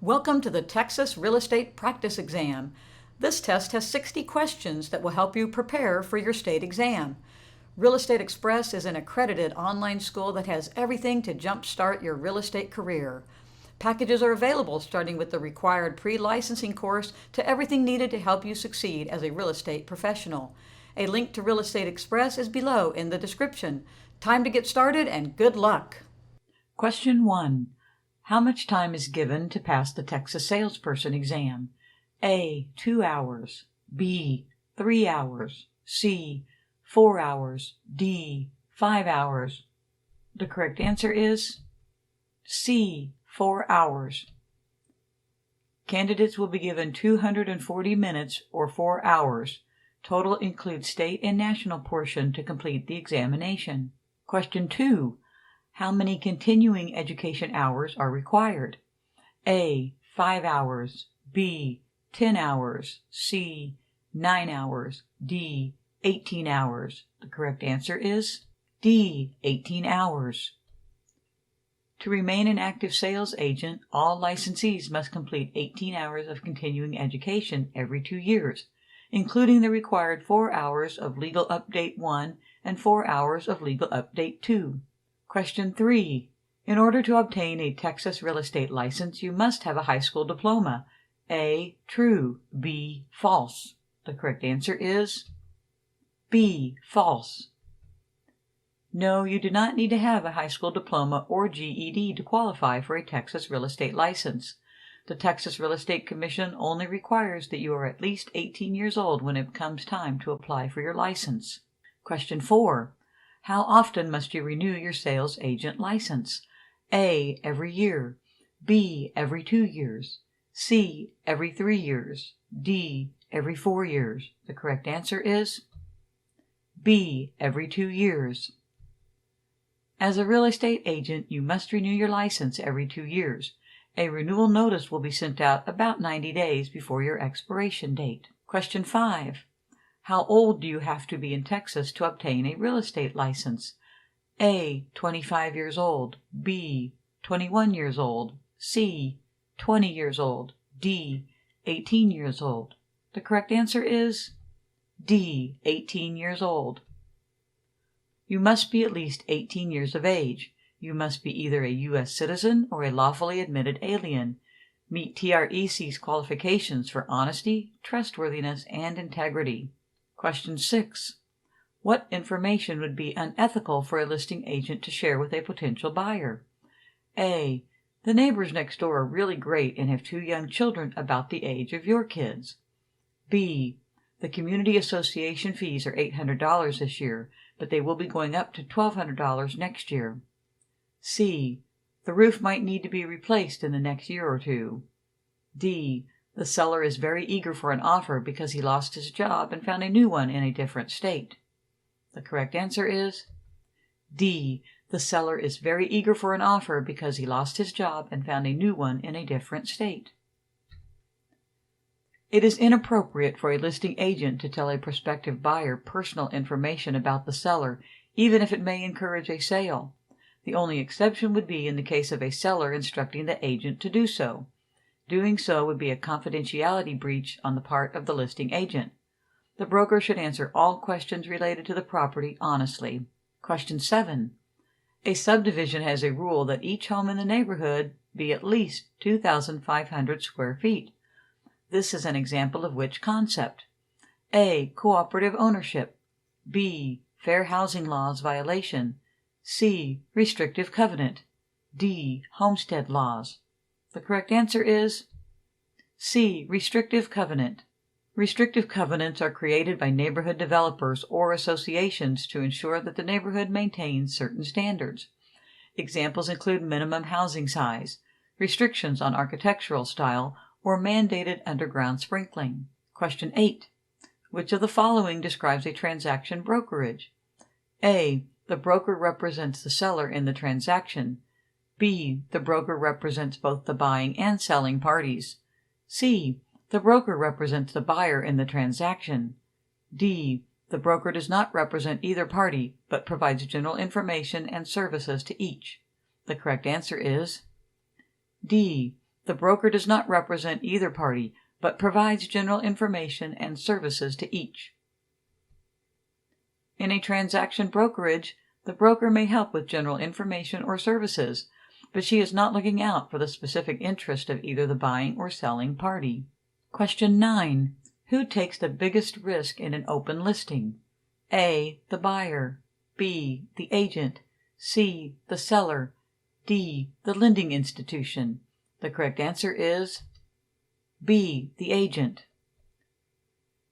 Welcome to the Texas Real Estate Practice Exam. This test has 60 questions that will help you prepare for your state exam. Real Estate Express is an accredited online school that has everything to jumpstart your real estate career. Packages are available starting with the required pre-licensing course to everything needed to help you succeed as a real estate professional. A link to Real Estate Express is below in the description. Time to get started and good luck. Question 1. How much time is given to pass the Texas Salesperson exam? A. 2 hours. B. 3 hours. C. 4 hours. D. 5 hours. The correct answer is C. 4 hours. Candidates will be given 240 minutes or 4 hours. Total includes state and national portion to complete the examination. Question 2. How many continuing education hours are required? A. 5 hours. B. 10 hours. C. 9 hours. D. 18 hours. The correct answer is D. 18 hours. To remain an active sales agent, all licensees must complete 18 hours of continuing education every 2 years, including the required 4 hours of Legal Update 1 and 4 hours of Legal Update 2. Question 3. In order to obtain a Texas real estate license, you must have a high school diploma. A. True. B. False. The correct answer is B. False. No, you do not need to have a high school diploma or GED to qualify for a Texas real estate license. The Texas Real Estate Commission only requires that you are at least 18 years old when it comes time to apply for your license. Question 4. How often must you renew your sales agent license? A. Every year. B. Every 2 years. C. Every 3 years. D. Every 4 years. The correct answer is B. Every 2 years. As a real estate agent, you must renew your license every 2 years. A renewal notice will be sent out about 90 days before your expiration date. Question 5. How old do you have to be in Texas to obtain a real estate license? A. 25 years old. B. 21 years old. C. 20 years old. D. 18 years old. The correct answer is D. 18 years old. You must be at least 18 years of age. You must be either a U.S. citizen or a lawfully admitted alien. Meet TREC's qualifications for honesty, trustworthiness, and integrity. Question 6. What information would be unethical for a listing agent to share with a potential buyer? A. The neighbors next door are really great and have 2 young children about the age of your kids. B. The community association fees are $800 this year, but they will be going up to $1,200 next year. C. The roof might need to be replaced in the next year or 2. D. The seller is very eager for an offer because he lost his job and found a new one in a different state. The correct answer is D. The seller is very eager for an offer because he lost his job and found a new one in a different state. It is inappropriate for a listing agent to tell a prospective buyer personal information about the seller, even if it may encourage a sale. The only exception would be in the case of a seller instructing the agent to do so. Doing so would be a confidentiality breach on the part of the listing agent. The broker should answer all questions related to the property honestly. Question 7. A subdivision has a rule that each home in the neighborhood be at least 2,500 square feet. This is an example of which concept? A. Cooperative ownership. B. Fair housing laws violation. C. Restrictive covenant. D. Homestead laws. The correct answer is C. Restrictive covenant. Restrictive covenants are created by neighborhood developers or associations to ensure that the neighborhood maintains certain standards. Examples include minimum housing size, restrictions on architectural style, or mandated underground sprinkling. Question 8. Which of the following describes a transaction brokerage? A. The broker represents the seller in the transaction. B. The broker represents both the buying and selling parties. C. The broker represents the buyer in the transaction. D. The broker does not represent either party, but provides general information and services to each. The correct answer is D. The broker does not represent either party, but provides general information and services to each. In a transaction brokerage, the broker may help with general information or services, but she is not looking out for the specific interest of either the buying or selling party. Question 9. Who takes the biggest risk in an open listing? A. The buyer. B. The agent. C. The seller. D. The lending institution. The correct answer is B. The agent.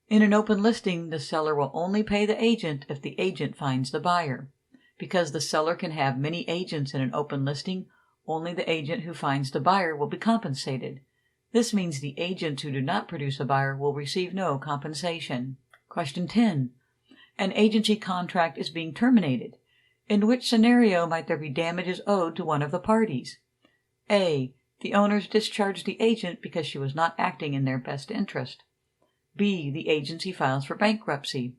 In an open listing, the seller will only pay the agent if the agent finds the buyer. Because the seller can have many agents in an open listing, only the agent who finds the buyer will be compensated. This means the agents who do not produce a buyer will receive no compensation. Question 10. An agency contract is being terminated. In which scenario might there be damages owed to one of the parties? A. The owners discharged the agent because she was not acting in their best interest. B. The agency files for bankruptcy.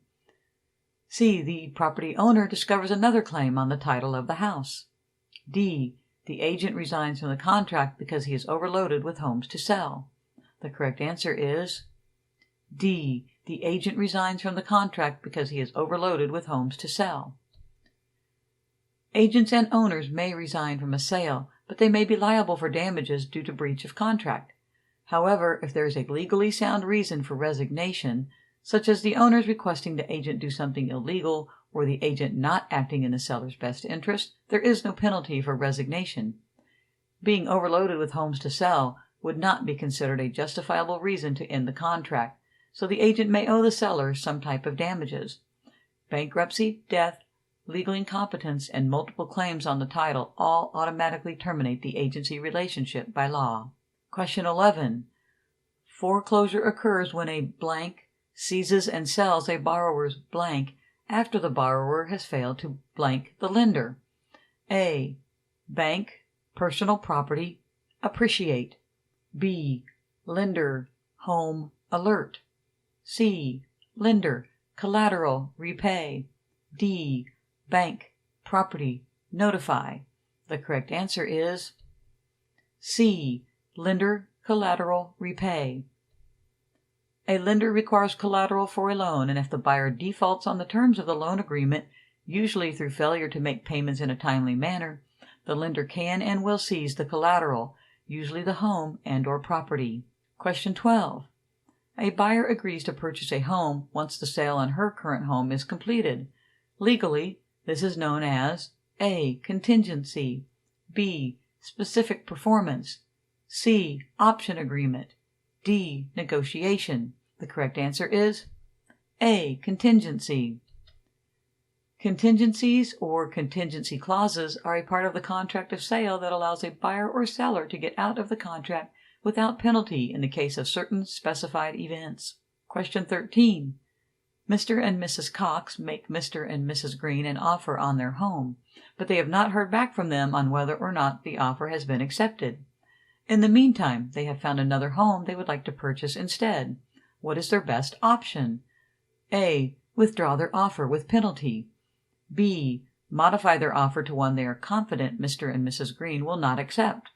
C. The property owner discovers another claim on the title of the house. D. The agent resigns from the contract because he is overloaded with homes to sell. The correct answer is D. The agent resigns from the contract because he is overloaded with homes to sell. Agents and owners may resign from a sale, but they may be liable for damages due to breach of contract. However, if there is a legally sound reason for resignation, such as the owners requesting the agent do something illegal or the agent not acting in the seller's best interest, there is no penalty for resignation. Being overloaded with homes to sell would not be considered a justifiable reason to end the contract, so the agent may owe the seller some type of damages. Bankruptcy, death, legal incompetence, and multiple claims on the title all automatically terminate the agency relationship by law. Question 11. Foreclosure occurs when a blank seizes and sells a borrower's blank after the borrower has failed to blank the lender. A. Bank, personal property, appreciate. B. Lender, home, alert. C. Lender, collateral, repay. D. Bank, property, notify. The correct answer is C. Lender, collateral, repay. A lender requires collateral for a loan, and if the buyer defaults on the terms of the loan agreement, usually through failure to make payments in a timely manner, the lender can and will seize the collateral, usually the home and/or property. Question 12. A buyer agrees to purchase a home once the sale on her current home is completed. Legally, this is known as A. Contingency. B. Specific performance. C. Option agreement. D. Negotiation. The correct answer is A. Contingency. Contingencies or contingency clauses are a part of the contract of sale that allows a buyer or seller to get out of the contract without penalty in the case of certain specified events. Question 13. Mr. and Mrs. Cox make Mr. and Mrs. Green an offer on their home, but they have not heard back from them on whether or not the offer has been accepted. In the meantime, they have found another home they would like to purchase instead. What is their best option? A. Withdraw their offer with penalty. B. Modify their offer to one they are confident Mr. and Mrs. Green will not accept.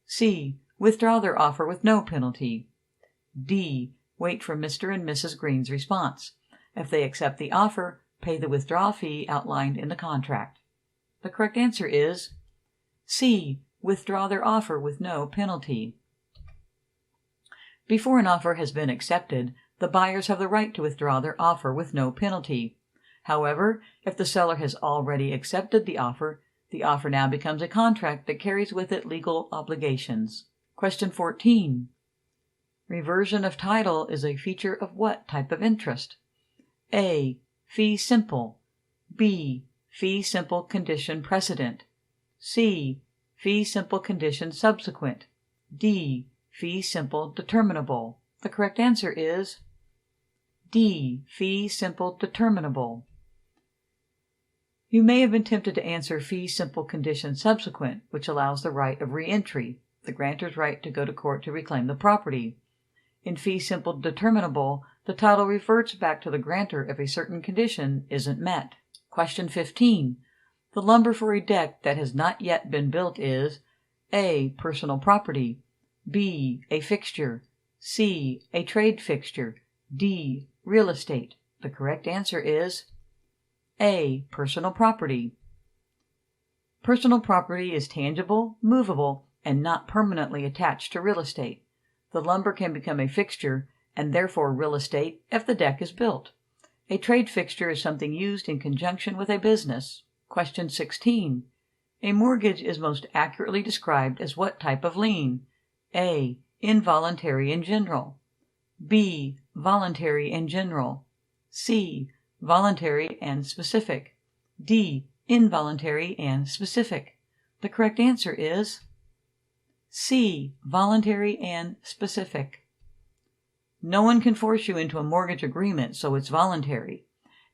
C. Withdraw their offer with no penalty. D. Wait for Mr. and Mrs. Green's response. If they accept the offer, pay the withdrawal fee outlined in the contract. The correct answer is C. Withdraw their offer with no penalty. Before an offer has been accepted, the buyers have the right to withdraw their offer with no penalty. However, if the seller has already accepted the offer now becomes a contract that carries with it legal obligations. Question 14. Reversion of title is a feature of what type of interest? A. Fee simple. B. Fee simple condition precedent. C. Fee simple condition subsequent. D. Fee simple determinable. The correct answer is D. Fee simple determinable. You may have been tempted to answer fee simple condition subsequent, which allows the right of re-entry, the grantor's right to go to court to reclaim the property. In fee simple determinable, the title reverts back to the grantor if a certain condition isn't met. Question 15. The lumber for a deck that has not yet been built is A. Personal property. B. A fixture. C. A trade fixture. D. Real estate. The correct answer is A. Personal property. Personal property is tangible, movable, and not permanently attached to real estate. The lumber can become a fixture, and therefore real estate, if the deck is built. A trade fixture is something used in conjunction with a business. Question 16. A mortgage is most accurately described as what type of lien? A. Involuntary in general. B. Voluntary in general. C. Voluntary and specific. D. Involuntary and specific. The correct answer is C. Voluntary and specific. No one can force you into a mortgage agreement, so it's voluntary.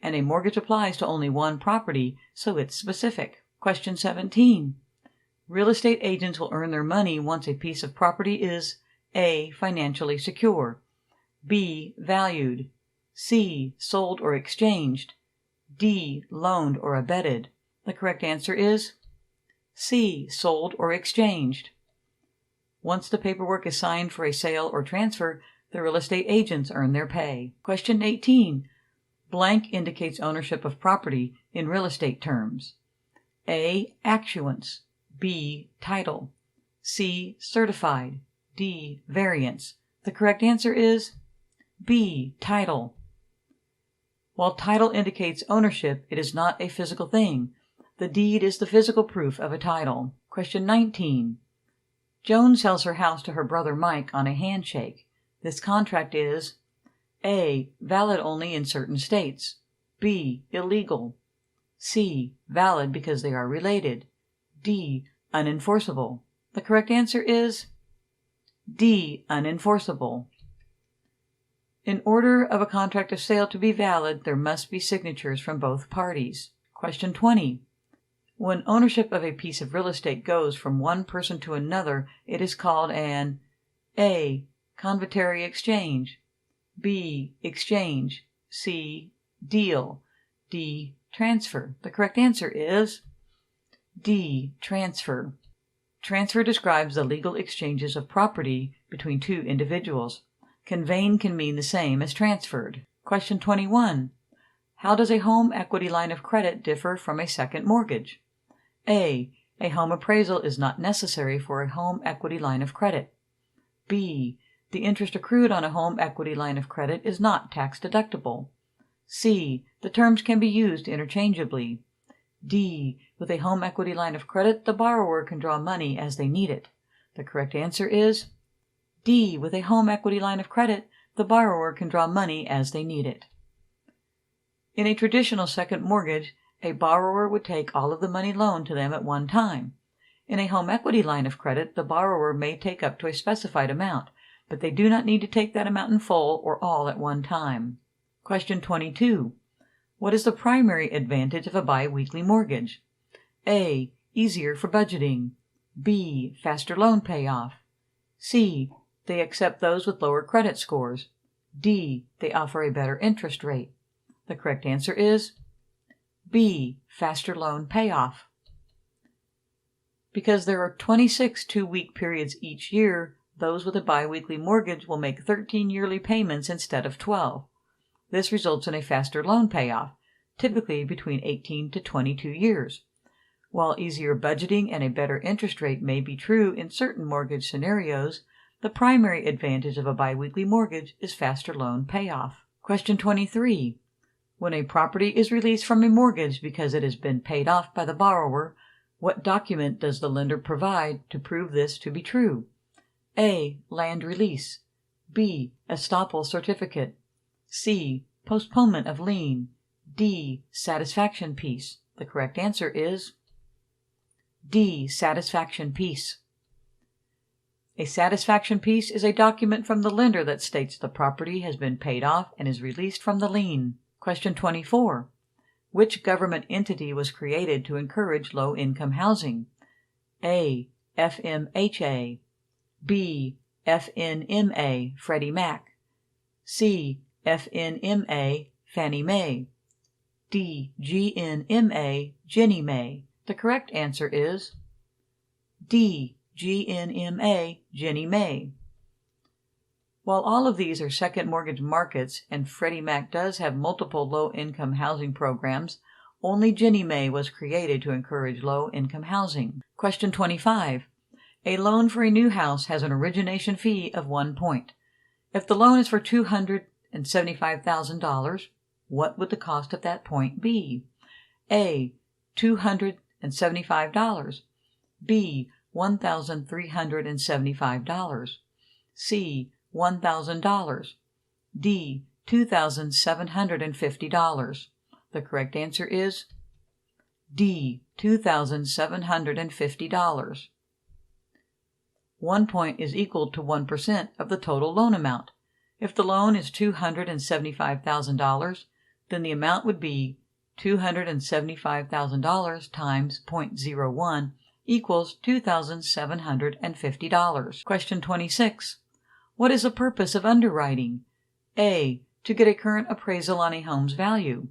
And a mortgage applies to only one property, so it's specific. Question 17. Real estate agents will earn their money once a piece of property is A. Financially secure. B. Valued. C. Sold or exchanged. D. Loaned or abetted. The correct answer is C. Sold or exchanged. Once the paperwork is signed for a sale or transfer, the real estate agents earn their pay. Question 18. Blank indicates ownership of property in real estate terms. A. Actuance. B. Title. C. Certified. D. Variance. The correct answer is B. Title. While title indicates ownership, it is not a physical thing. The deed is the physical proof of a title. Question 19. Joan sells her house to her brother Mike on a handshake. This contract is A. Valid only in certain states. B. Illegal. C. Valid because they are related. D. Unenforceable. The correct answer is D. Unenforceable. In order of a contract of sale to be valid, there must be signatures from both parties. Question 20. When ownership of a piece of real estate goes from one person to another, it is called an A. Convertary exchange. B. Exchange. C. Deal. D. Transfer. The correct answer is D. Transfer. Transfer describes the legal exchanges of property between two individuals. Conveying can mean the same as transferred. Question 21. How does a home equity line of credit differ from a second mortgage? A. A home appraisal is not necessary for a home equity line of credit. B. The interest accrued on a home equity line of credit is not tax deductible. C. The terms can be used interchangeably. D. With a home equity line of credit, the borrower can draw money as they need it. The correct answer is D. With a home equity line of credit, the borrower can draw money as they need it. In a traditional second mortgage, a borrower would take all of the money loaned to them at one time. In a home equity line of credit, the borrower may take up to a specified amount, but they do not need to take that amount in full or all at one time. Question 22. What is the primary advantage of a bi-weekly mortgage? A. Easier for budgeting. B. Faster loan payoff. C. They accept those with lower credit scores. D. They offer a better interest rate. The correct answer is B. Faster loan payoff. Because there are 26 two-week periods each year, those with a bi-weekly mortgage will make 13 yearly payments instead of 12. This results in a faster loan payoff, typically between 18 to 22 years. While easier budgeting and a better interest rate may be true in certain mortgage scenarios, the primary advantage of a biweekly mortgage is faster loan payoff. Question 23. When a property is released from a mortgage because it has been paid off by the borrower, what document does the lender provide to prove this to be true? A. Land release. B. Estoppel certificate. C. Postponement of lien. D. Satisfaction piece. The correct answer is D. Satisfaction piece. A satisfaction piece is a document from the lender that states the property has been paid off and is released from the lien. Question 24. Which government entity was created to encourage low-income housing? A. FMHA. B. FNMA, Freddie Mac. C. FNMA, Fannie Mae. D. GNMA, Ginnie Mae. The correct answer is D. GNMA, Ginnie Mae. While all of these are second mortgage markets and Freddie Mac does have multiple low-income housing programs, only Ginnie Mae was created to encourage low-income housing. Question 25. A loan for a new house has an origination fee of 1 point. If the loan is for $275,000, what would the cost of that point be? A. $275. B. $1,375. C. $1,000. D. $2,750. The correct answer is D. $2,750. 1 point is equal to 1% of the total loan amount. If the loan is $275,000, then the amount would be $275,000 times 0.01 equals $2,750. Question 26. What is the purpose of underwriting? A. To get a current appraisal on a home's value.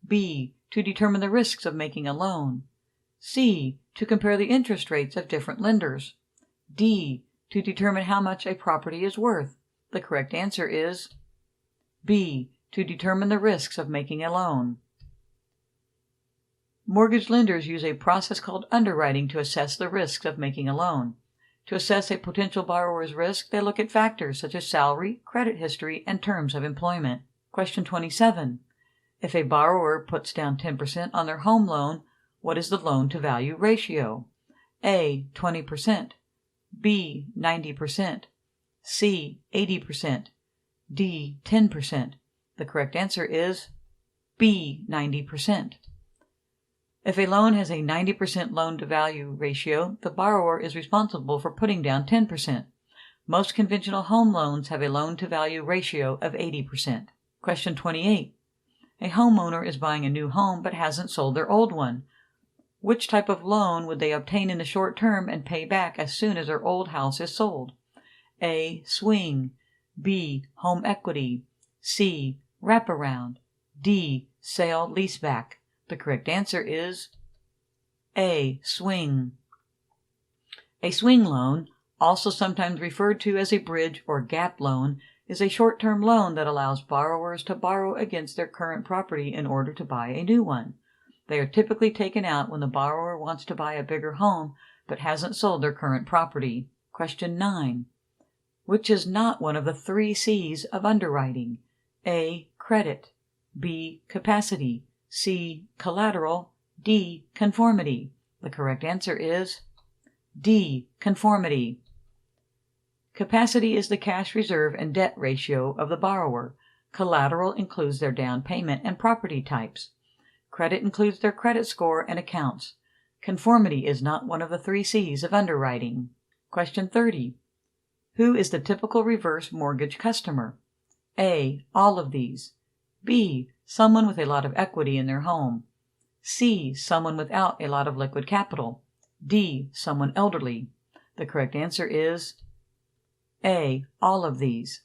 B. To determine the risks of making a loan. C. To compare the interest rates of different lenders. D. To determine how much a property is worth. The correct answer is B. To determine the risks of making a loan. Mortgage lenders use a process called underwriting to assess the risks of making a loan. To assess a potential borrower's risk, they look at factors such as salary, credit history, and terms of employment. Question 27. If a borrower puts down 10% on their home loan, what is the loan-to-value ratio? A. 20%. B. 90%. C. 80%. D. 10%. The correct answer is B. 90%. If a loan has a 90% loan-to-value ratio, the borrower is responsible for putting down 10%. Most conventional home loans have a loan-to-value ratio of 80%. Question 28. A homeowner is buying a new home but hasn't sold their old one. Which type of loan would they obtain in the short term and pay back as soon as their old house is sold? A. Swing. B. Home equity. C. Wraparound. D. Sale leaseback. The correct answer is A. Swing. A swing loan, also sometimes referred to as a bridge or gap loan, is a short-term loan that allows borrowers to borrow against their current property in order to buy a new one. They are typically taken out when the borrower wants to buy a bigger home but hasn't sold their current property. Question 9. Which is not one of the 3 C's of underwriting? A. Credit. B. Capacity. C. Collateral. D. Conformity. The correct answer is D. Conformity. Capacity is the cash reserve and debt ratio of the borrower. Collateral includes their down payment and property types. Credit includes their credit score and accounts. Conformity is not one of the 3 C's of underwriting. Question 30. Who is the typical reverse mortgage customer? A. All of these. B. Someone with a lot of equity in their home. C. Someone without a lot of liquid capital. D. Someone elderly. The correct answer is A. All of these.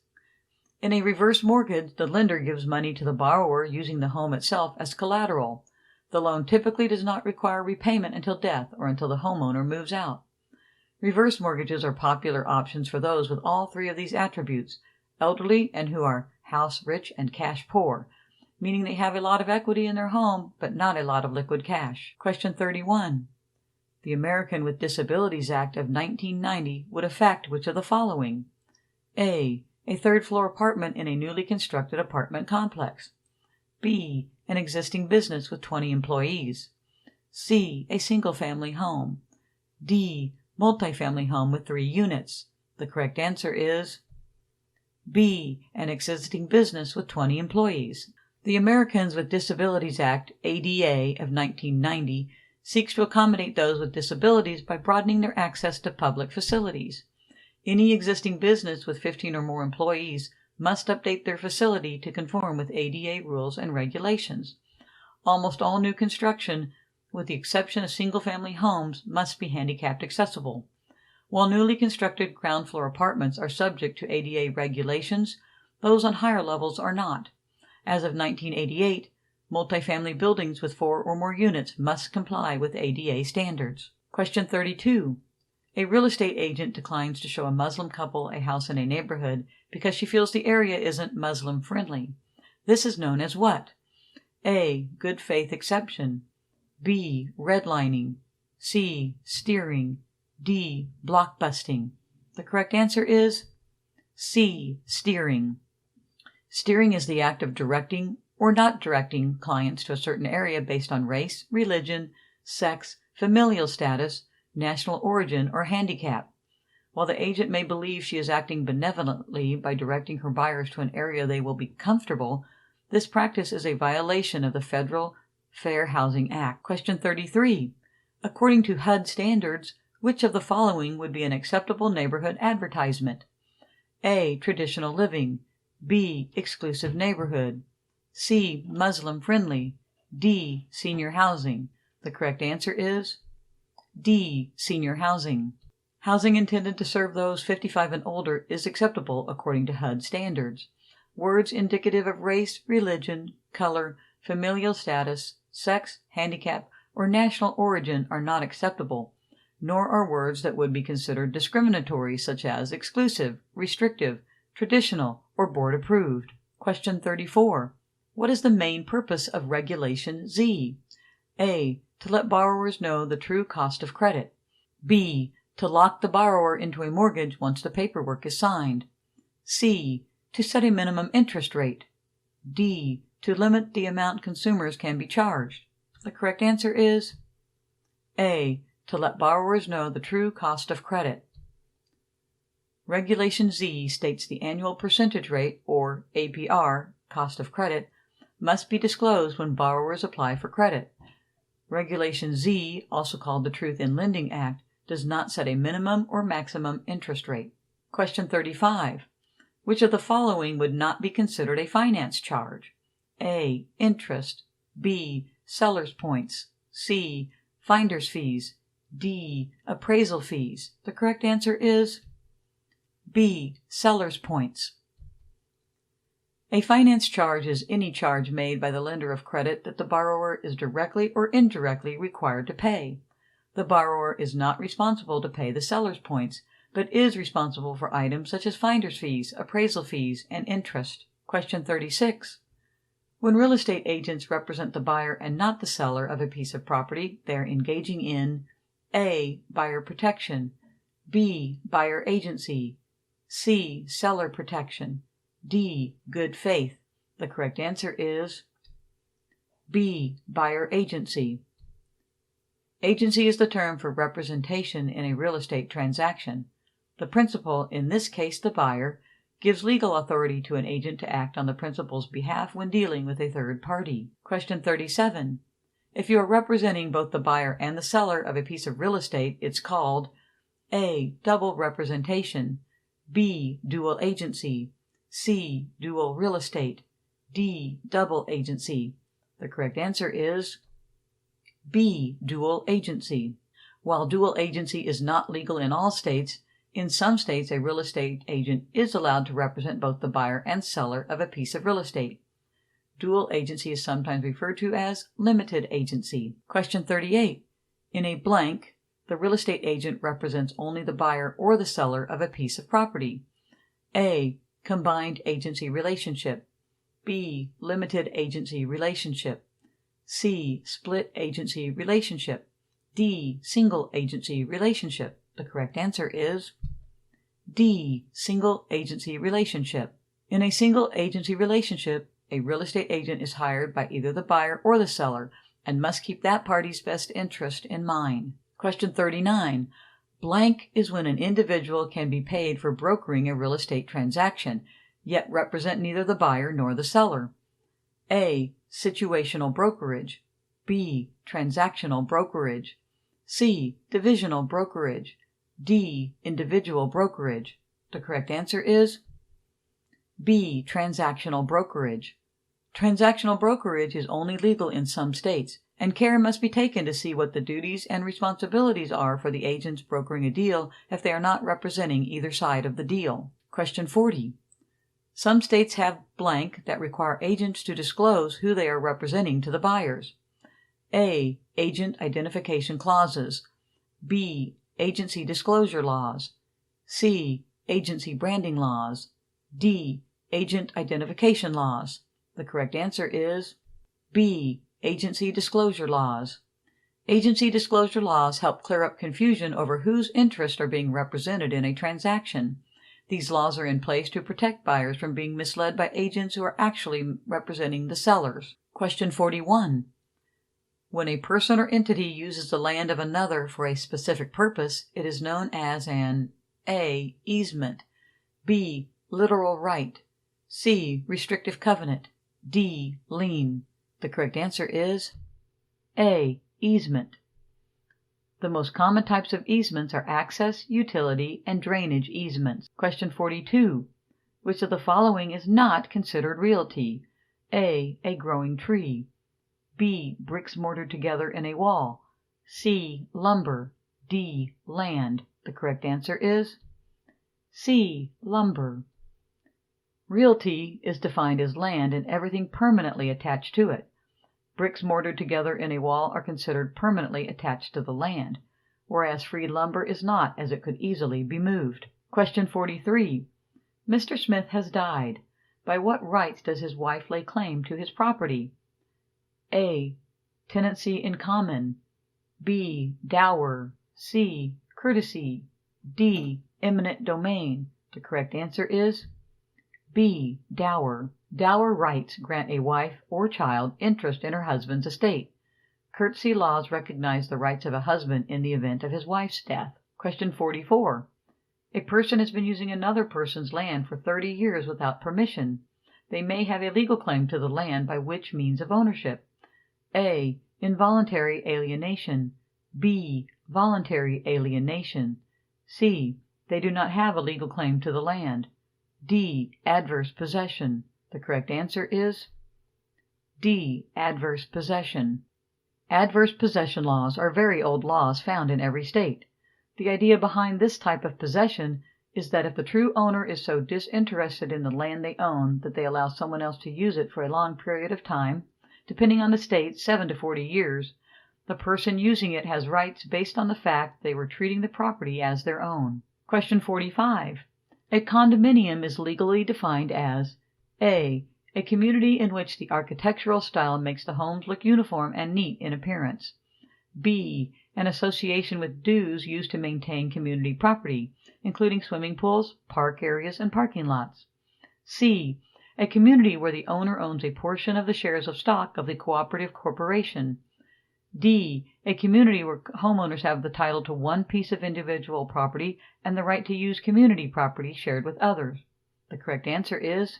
In a reverse mortgage, the lender gives money to the borrower using the home itself as collateral. The loan typically does not require repayment until death or until the homeowner moves out. Reverse mortgages are popular options for those with all 3 of these attributes, elderly and who are house rich and cash poor, meaning they have a lot of equity in their home but not a lot of liquid cash. Question 31. The American with Disabilities Act of 1990 would affect which of the following? A. A third-floor apartment in a newly constructed apartment complex. B. An existing business with 20 employees. C. A single-family home. D. Multifamily home with 3 units. The correct answer is B. An existing business with 20 employees. The Americans with Disabilities Act, ADA, of 1990 seeks to accommodate those with disabilities by broadening their access to public facilities. Any existing business with 15 or more employees must update their facility to conform with ADA rules and regulations. Almost all new construction, with the exception of single-family homes, must be handicapped accessible. While newly constructed ground-floor apartments are subject to ADA regulations, those on higher levels are not. As of 1988, multifamily buildings with 4 or more units must comply with ADA standards. Question 32. A real estate agent declines to show a Muslim couple a house in a neighborhood because she feels the area isn't Muslim friendly. This is known as what? A. Good faith exception. B. Redlining. C. Steering. D. Blockbusting. The correct answer is C. Steering. Steering is the act of directing or not directing clients to a certain area based on race, religion, sex, familial status, national origin, or handicap. While the agent may believe she is acting benevolently by directing her buyers to an area they will be comfortable, this practice is a violation of the Federal Fair Housing Act. Question 33. According to HUD standards, which of the following would be an acceptable neighborhood advertisement? A. Traditional living. B. Exclusive neighborhood. C. Muslim friendly. D. Senior housing. The correct answer is D. Senior housing. Housing intended to serve those 55 and older is acceptable according to HUD standards. Words indicative of race, religion, color, familial status, sex, handicap, or national origin are not acceptable, nor are words that would be considered discriminatory such as exclusive, restrictive, traditional, or board approved. Question 34. What is the main purpose of Regulation Z? A. To let borrowers know the true cost of credit. B. To lock the borrower into a mortgage once the paperwork is signed. C. To set a minimum interest rate. D. To limit the amount consumers can be charged. The correct answer is A. To let borrowers know the true cost of credit. Regulation Z states the annual percentage rate, or APR, cost of credit, must be disclosed when borrowers apply for credit. Regulation Z, also called the Truth in Lending Act, does not set a minimum or maximum interest rate. Question 35. Which of the following would not be considered a finance charge? A. Interest. B. Seller's points. C. Finder's fees. D. Appraisal fees. The correct answer is B. Seller's points. A finance charge is any charge made by the lender of credit that the borrower is directly or indirectly required to pay. The borrower is not responsible to pay the seller's points, but is responsible for items such as finder's fees, appraisal fees, and interest. Question 36. When real estate agents represent the buyer and not the seller of a piece of property, they are engaging in A. Buyer protection. B. Buyer agency. C. Seller protection. D. Good faith. The correct answer is B. Buyer agency. Agency is the term for representation in a real estate transaction. The principal, in this case the buyer, gives legal authority to an agent to act on the principal's behalf when dealing with a third party. Question 37. If you are representing both the buyer and the seller of a piece of real estate, it's called A. Double representation. B. Dual agency. C. Dual real estate. D. Double agency. The correct answer is B. Dual agency. While dual agency is not legal in all states, in some states a real estate agent is allowed to represent both the buyer and seller of a piece of real estate. Dual agency is sometimes referred to as limited agency. Question 38. In a blank, the real estate agent represents only the buyer or the seller of a piece of property. A. Combined agency relationship. B. Limited agency relationship. C. Split agency relationship. D. Single agency relationship. The correct answer is D. Single agency relationship. In a single agency relationship, a real estate agent is hired by either the buyer or the seller and must keep that party's best interest in mind. Question 39. Blank is when an individual can be paid for brokering a real estate transaction, yet represent neither the buyer nor the seller. A. Situational brokerage. B. Transactional brokerage. C. Divisional brokerage. D. Individual brokerage. The correct answer is B. Transactional brokerage. Transactional brokerage is only legal in some states, and care must be taken to see what the duties and responsibilities are for the agents brokering a deal if they are not representing either side of the deal. Question 40. Some states have blank that require agents to disclose who they are representing to the buyers. A. Agent identification clauses. B. Agency disclosure laws. C. Agency branding laws. D. Agent identification laws. The correct answer is B. Agency disclosure laws. Agency disclosure laws help clear up confusion over whose interests are being represented in a transaction. These laws are in place to protect buyers from being misled by agents who are actually representing the sellers. Question 41. When a person or entity uses the land of another for a specific purpose, it is known as an A. Easement, B. Literal right, C. Restrictive covenant, D. Lien. The correct answer is A. Easement. The most common types of easements are access, utility, and drainage easements. Question 42. Which of the following is not considered realty? A. A growing tree. B. Bricks mortared together in a wall. C. Lumber. D. Land. The correct answer is C. Lumber. Realty is defined as land and everything permanently attached to it. Bricks mortared together in a wall are considered permanently attached to the land, whereas free lumber is not, as it could easily be moved. Question 43. Mr. Smith has died. By what rights does his wife lay claim to his property? A. Tenancy in common. B. Dower. C. Courtesy. D. Eminent domain. The correct answer is B. Dower. Dower rights grant a wife or child interest in her husband's estate. Courtesy laws recognize the rights of a husband in the event of his wife's death. Question 44. A person has been using another person's land for 30 years without permission. They may have a legal claim to the land by which means of ownership? A. Involuntary alienation. B. Voluntary alienation. C. They do not have a legal claim to the land. D. Adverse possession. The correct answer is D. Adverse possession. Adverse possession laws are very old laws found in every state. The idea behind this type of possession is that if the true owner is so disinterested in the land they own that they allow someone else to use it for a long period of time, depending on the state, 7 to 40 years, the person using it has rights based on the fact they were treating the property as their own. Question 45. A condominium is legally defined as A. A community in which the architectural style makes the homes look uniform and neat in appearance. B. An association with dues used to maintain community property, including swimming pools, park areas, and parking lots. C. A community where the owner owns a portion of the shares of stock of the cooperative corporation. D. A community where homeowners have the title to one piece of individual property and the right to use community property shared with others. The correct answer is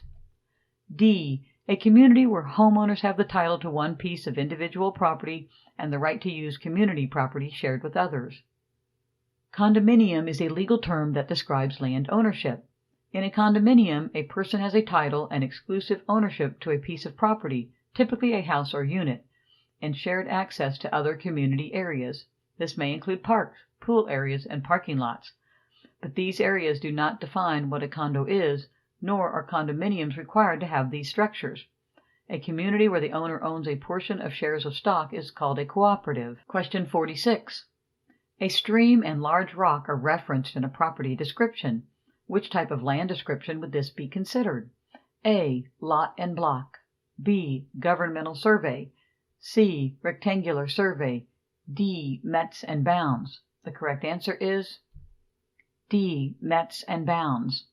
D. A community where homeowners have the title to one piece of individual property and the right to use community property shared with others. Condominium is a legal term that describes land ownership. In a condominium, a person has a title and exclusive ownership to a piece of property, typically a house or unit, and shared access to other community areas. This may include parks, pool areas, and parking lots. But these areas do not define what a condo is, nor are condominiums required to have these structures. A community where the owner owns a portion of shares of stock is called a cooperative. Question 46. A stream and large rock are referenced in a property description. Which type of land description would this be considered? A. Lot and block. B. Governmental survey. C. Rectangular survey. D. Mets and bounds. The correct answer is D. Mets and bounds.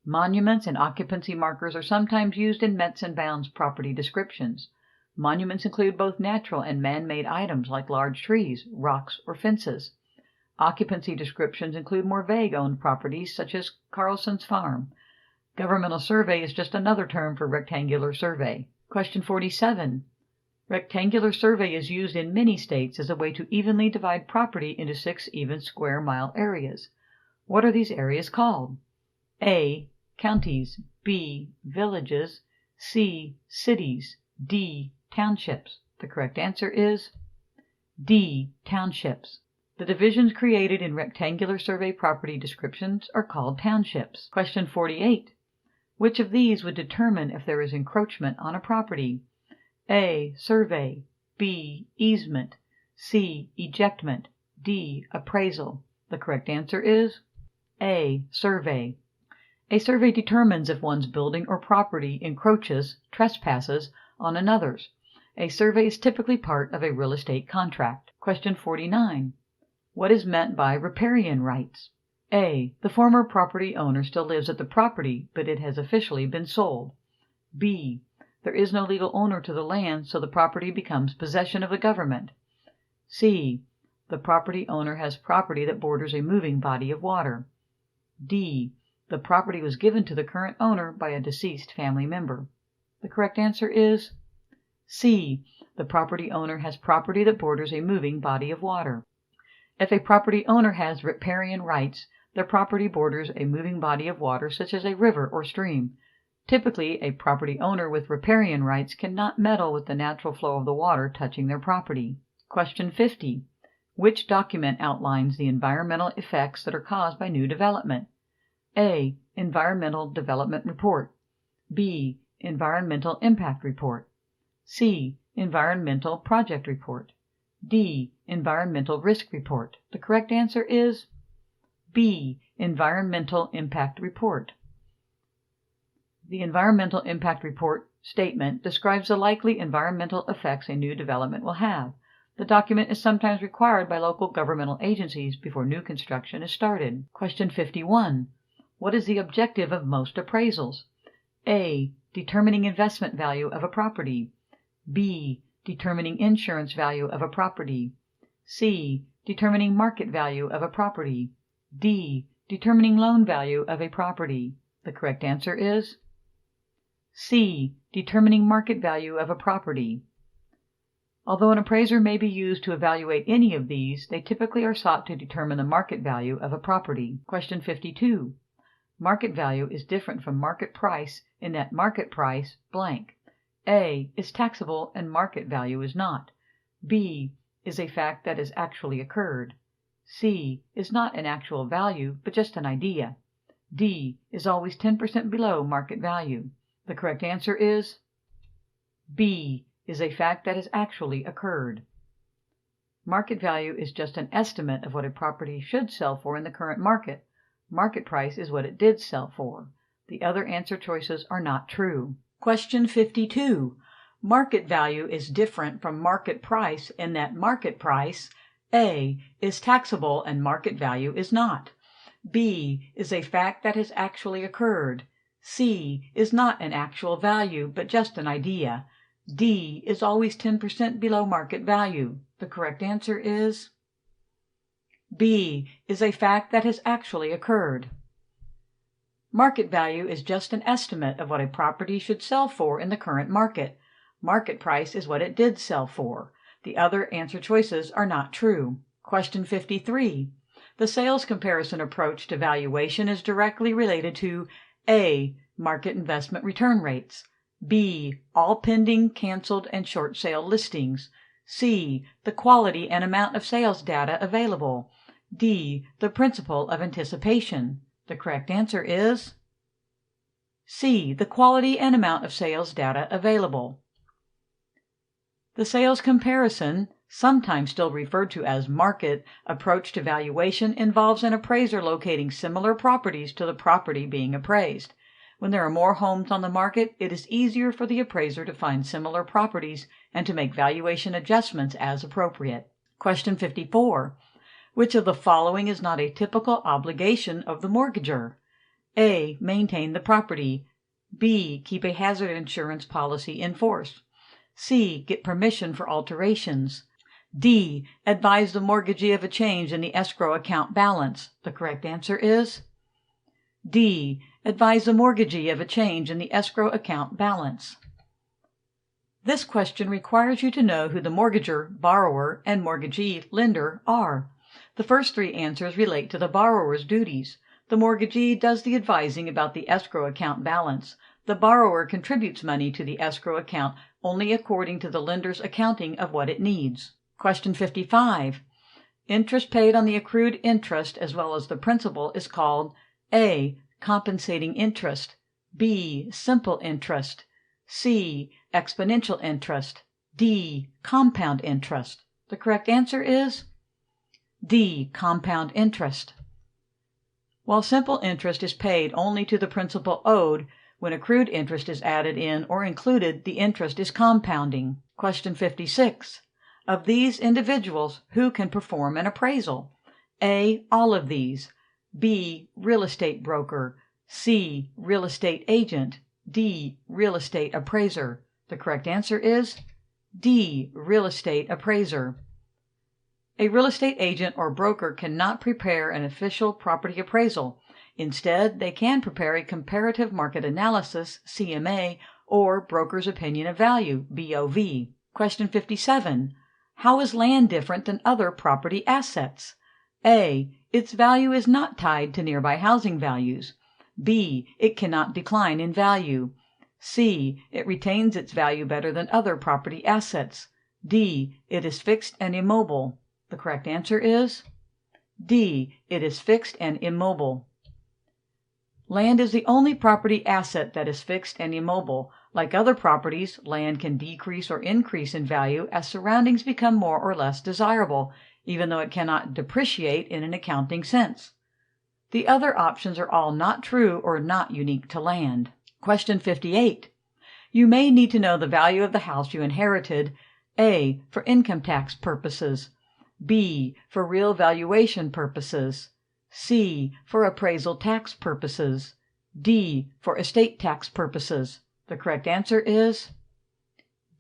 Monuments and occupancy markers are sometimes used in Mets and bounds property descriptions. Monuments include both natural and man-made items like large trees, rocks, or fences. Occupancy descriptions include more vague owned properties such as Carlson's Farm. Governmental survey is just another term for rectangular survey. Question 47. Rectangular survey is used in many states as a way to evenly divide property into 6 even square mile areas. What are these areas called? A. Counties. B. Villages. C. Cities. D. Townships. The correct answer is D. Townships. The divisions created in rectangular survey property descriptions are called townships. Question 48. Which of these would determine if there is encroachment on a property? A. Survey. B. Easement. C. Ejectment. D. Appraisal. The correct answer is A. Survey. A survey determines if one's building or property encroaches, trespasses, on another's. A survey is typically part of a real estate contract. Question 49. What is meant by riparian rights? A. The former property owner still lives at the property, but it has officially been sold. B. There is no legal owner to the land, so the property becomes possession of the government. C. The property owner has property that borders a moving body of water. D. The property was given to the current owner by a deceased family member. The correct answer is C. The property owner has property that borders a moving body of water. If a property owner has riparian rights, their property borders a moving body of water such as a river or stream. Typically, a property owner with riparian rights cannot meddle with the natural flow of the water touching their property. Question 50. Which document outlines the environmental effects that are caused by new development? A. Environmental Development Report. B. Environmental Impact Report. C. Environmental Project Report. D. Environmental Risk Report. The correct answer is B. Environmental Impact Report. The Environmental Impact Report statement describes the likely environmental effects a new development will have. The document is sometimes required by local governmental agencies before new construction is started. Question 51. What is the objective of most appraisals? A. Determining investment value of a property. B. Determining insurance value of a property. C. Determining market value of a property. D. Determining loan value of a property. The correct answer is C. Determining market value of a property. Although an appraiser may be used to evaluate any of these, they typically are sought to determine the market value of a property. Question 52. Market value is different from market price in that market price blank. A. Is taxable and market value is not. B. Is a fact that has actually occurred. C. Is not an actual value, but just an idea. D. Is always 10% below market value. The correct answer is B. Is a fact that has actually occurred. Market value is just an estimate of what a property should sell for in the current market. Market price is what it did sell for. The other answer choices are not true. Question 52. Market value is different from market price in that market price A. Is taxable and market value is not. B. Is a fact that has actually occurred. C. Is not an actual value, but just an idea. D. Is always 10% below market value. The correct answer is B. Is a fact that has actually occurred. Market value is just an estimate of what a property should sell for in the current market. Market price is what it did sell for. The other answer choices are not true. Question 53. The sales comparison approach to valuation is directly related to A. Market investment return rates. B. All pending, canceled, and short sale listings. C. The quality and amount of sales data available. D. The principle of anticipation. The correct answer is C. The quality and amount of sales data available. The sales comparison, sometimes still referred to as market, approach to valuation involves an appraiser locating similar properties to the property being appraised. When there are more homes on the market, it is easier for the appraiser to find similar properties and to make valuation adjustments as appropriate. Question 54. Which of the following is not a typical obligation of the mortgagor? A. Maintain the property. B. Keep a hazard insurance policy in force. C. Get permission for alterations. D. Advise the mortgagee of a change in the escrow account balance. The correct answer is D. Advise the mortgagee of a change in the escrow account balance. This question requires you to know who the mortgagor, borrower, and mortgagee, lender are. The first three answers relate to the borrower's duties. The mortgagee does the advising about the escrow account balance. The borrower contributes money to the escrow account only according to the lender's accounting of what it needs. Question 55. Interest paid on the accrued interest as well as the principal is called A. Compensating interest. B. Simple interest. C. Exponential interest. D. Compound interest. The correct answer is D. Compound interest. While simple interest is paid only to the principal owed, when accrued interest is added in or included, the interest is compounding. Question 56. Of these individuals, who can perform an appraisal? A. All of these. B. Real estate broker. C. Real estate agent. D. Real estate appraiser. The correct answer is D. Real estate appraiser. A real estate agent or broker cannot prepare an official property appraisal. Instead, they can prepare a comparative market analysis, CMA, or broker's opinion of value, BOV. Question 57. How is land different than other property assets? A. Its value is not tied to nearby housing values. B. It cannot decline in value. C. It retains its value better than other property assets. D. It is fixed and immobile. The correct answer is D. It is fixed and immobile. Land is the only property asset that is fixed and immobile. Like other properties, land can decrease or increase in value as surroundings become more or less desirable, even though it cannot depreciate in an accounting sense. The other options are all not true or not unique to land. Question 58. You may need to know the value of the house you inherited. A. For income tax purposes. B. For real valuation purposes. C. For appraisal tax purposes. D. For estate tax purposes. The correct answer is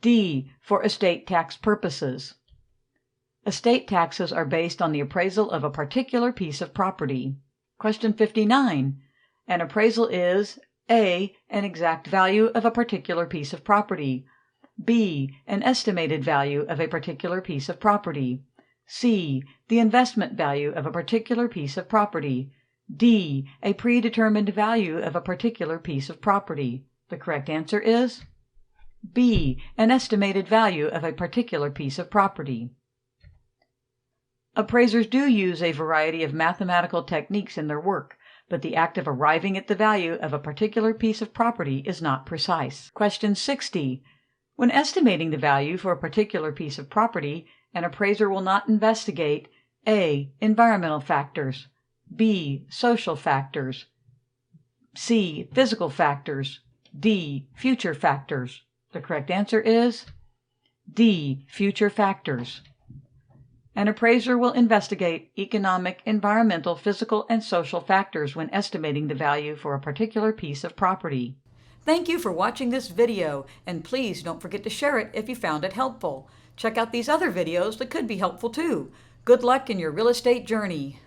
D. For estate tax purposes. Estate taxes are based on the appraisal of a particular piece of property. Question 59. An appraisal is A. An exact value of a particular piece of property. B. An estimated value of a particular piece of property. C. The investment value of a particular piece of property. D. A predetermined value of a particular piece of property. The correct answer is B. An estimated value of a particular piece of property. Appraisers do use a variety of mathematical techniques in their work, but the act of arriving at the value of a particular piece of property is not precise. Question 60. When estimating the value for a particular piece of property, an appraiser will not investigate A. Environmental factors. B. Social factors. C. Physical factors. D. Future factors. The correct answer is D. Future factors. An appraiser will investigate economic, environmental, physical, and social factors when estimating the value for a particular piece of property. Thank you for watching this video, and please don't forget to share it if you found it helpful. Check out these other videos that could be helpful too. Good luck in your real estate journey.